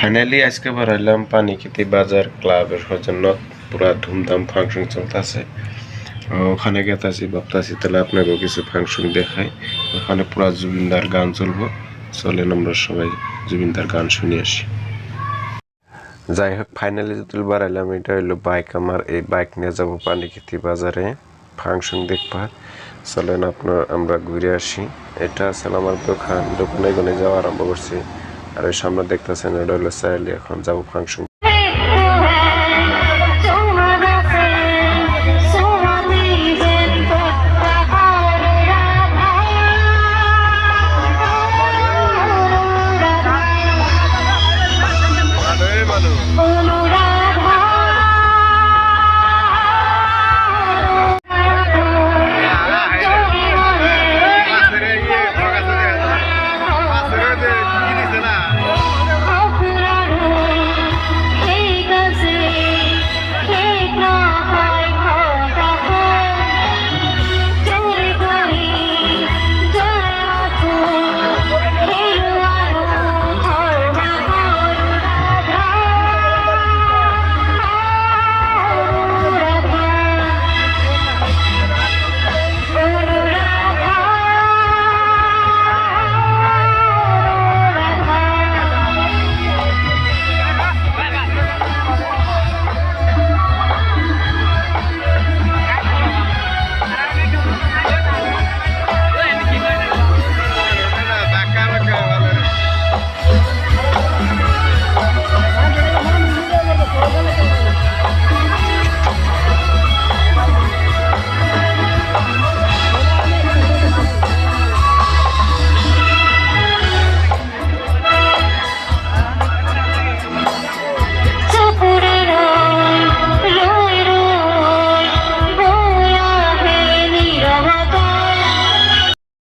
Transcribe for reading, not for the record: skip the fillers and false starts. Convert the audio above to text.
Finally আজকে বেরাইলাম পানিখাতি বাজার ক্লাবের জন্য পুরা ধুমধাম ফাংশন চলতেছে। ওখানে গেতাছি ভাবতাছি তাহলে আপনাকেও কিছু ফাংশন দেখাই। ওখানে পুরা জুবিনদার গান চলবো, চলেন আমরা সবাই জুবিনদার গান শুনে আসি। যাই হোক, ফাইনালি যেতুল বেরাইলাম, এটা হইলো বাইক আমার। এই বাইক নিয়ে যাবো পানিখাতি বাজারে ফাংশন দেখবা। চলেন আমরা ঘুরে আসি। এটা আছে আমার দোকানে যাওয়া আরম্ভ করছি। আর ওই সামনে দেখতেছেন এটা হলো চাইলে, এখন যাবো ফাংশন।